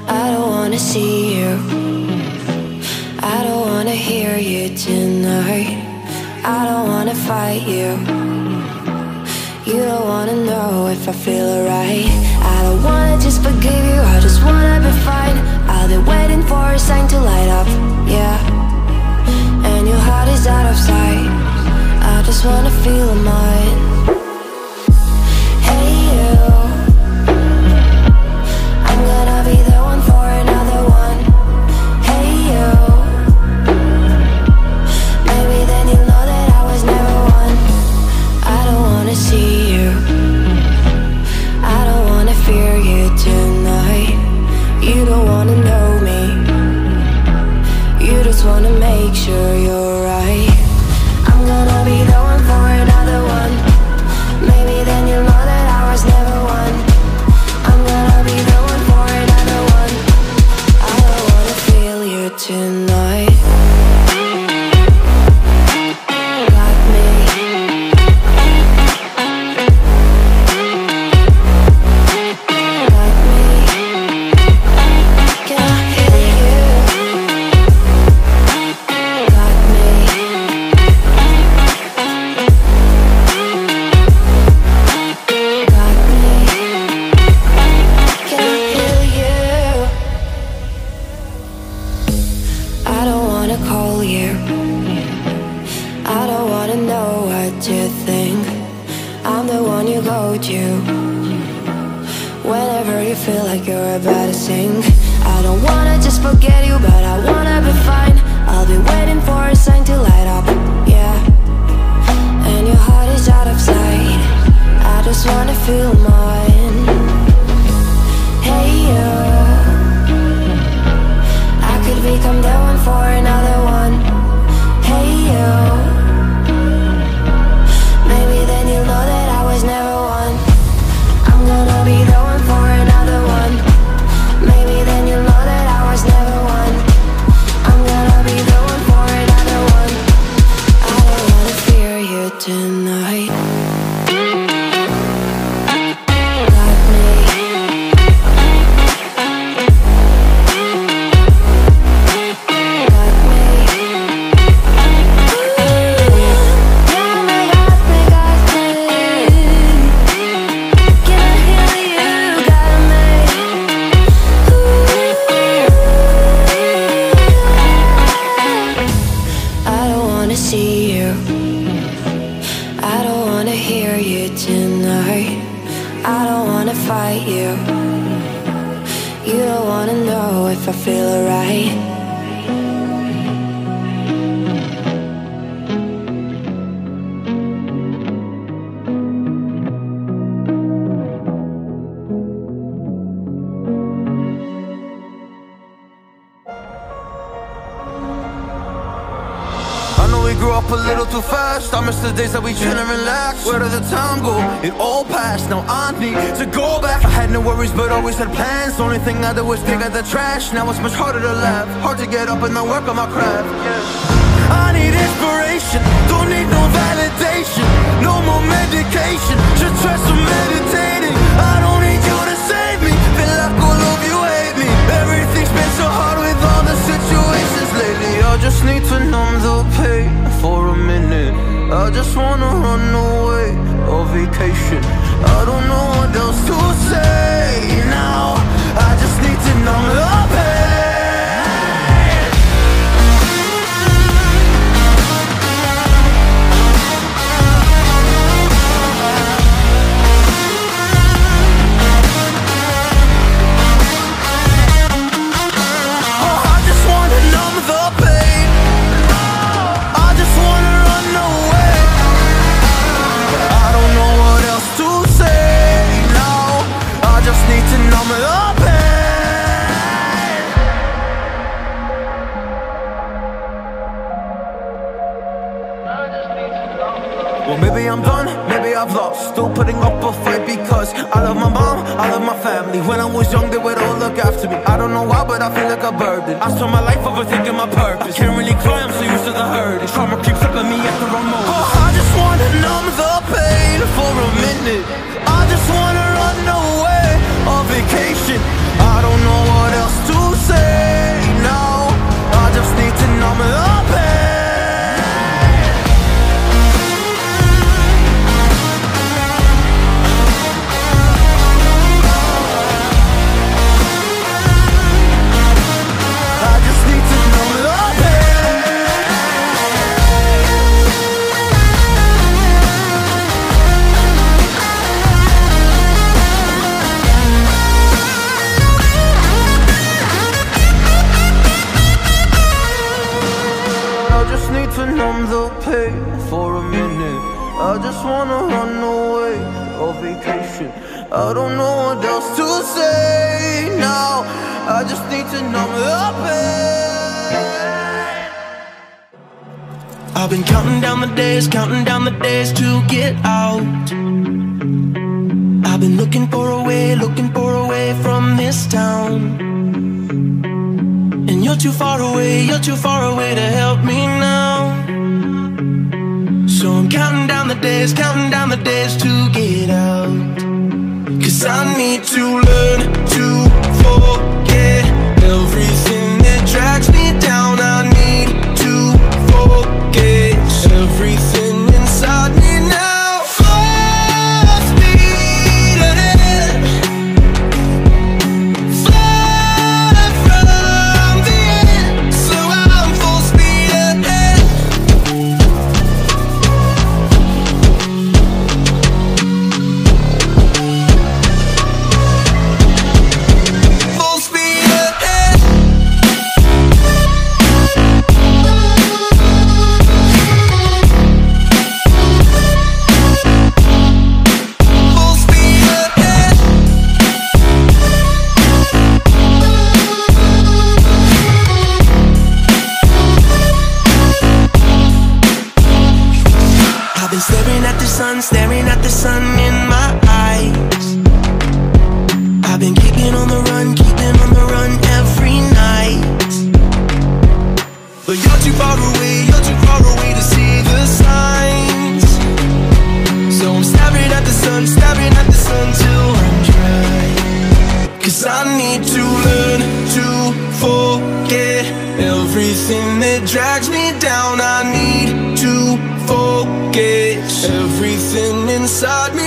I don't wanna see you, I don't wanna hear you tonight. I don't wanna fight you, you don't wanna know if I feel alright. I don't wanna just forgive you, I just wanna be fine. I'll be waiting for a sign to light up, yeah. And your heart is out of sight, I just wanna feel mine. Hey you, I'm gonna be the one for another one. Hey you, maybe then you'll know that I was never one. I don't wanna see you, I don't wanna fear you tonight. You don't wanna know me, you just wanna make sure you're right. I'm gonna be the one for another one. Maybe then you'll know that I was never one. I'm gonna be the one for another one. I don't wanna feel you tonight. Got me. Got me. Can I hear you? Got me. Got me. Can I hear you? I don't wanna call you, I don't wanna know what you think. I'm the one you go to whenever you feel like you're about to sink. I don't wanna just forget you, but I wanna be fine. I'll be waiting for a sign to light up, yeah. And your heart is out of sight, I just wanna feel mine. Hey you, I could become the one for another one. Hey you, maybe then you'll know that I was never one. I'm gonna be the one for another one. Maybe then you'll know that I was never one. I'm gonna be the one for another one. I don't wanna fear you tonight. Got me. Got me. Got me, got me, got me. Can I hear you? Got me. I don't wanna see you, I don't wanna hear you tonight. I don't wanna fight you, you don't wanna know if I feel alright. I know we grew up a little too fast. I miss the days that we chill and relax. Where did the time go? It all passed, now I need to go back. I had no worries but always had plans. The only thing I did was dig at the trash. Now it's much harder to laugh, hard to get up and then work on my craft. I need inspiration, don't need no validation. No more medication, just try some meditating. I don't need you to save me, feel like all of you hate me. Everything's been so hard with all the situations lately. I just need to numb the pain for a minute. I just wanna run away on vacation. I don't know what else to say now. I just need to numb the pain. Well, maybe I'm done, maybe I've lost. Still putting up a fight because I love my mom, I love my family. When I was young, they would all look after me. I don't know why, but I feel like a burden. I spent my life overthinking my purpose. I can't really cry, I'm so used to the hurt. Trauma keeps up on me at the wrong moment. Oh, I just wanna numb I just wanna run away on vacation. I don't know what else to say now. I just need to numb the pain. I've been counting down the days to get out. I've been looking for a way from this town. And you're too far away to help me now. So I'm counting down the days to get out. 'Cause I need to learn to forget everything that drags me down. I need to forget everything inside me now. Full speed ahead, fly from the end. So I'm full speed ahead. Full speed ahead. Full speed ahead. I've been staring at the sun in my eyes. I've been keeping on the run every night. But you're too far away to see the signs. So I'm staring at the sun till I'm dry. 'Cause I need to learn to forget everything that drags me down. I need to forget everything inside me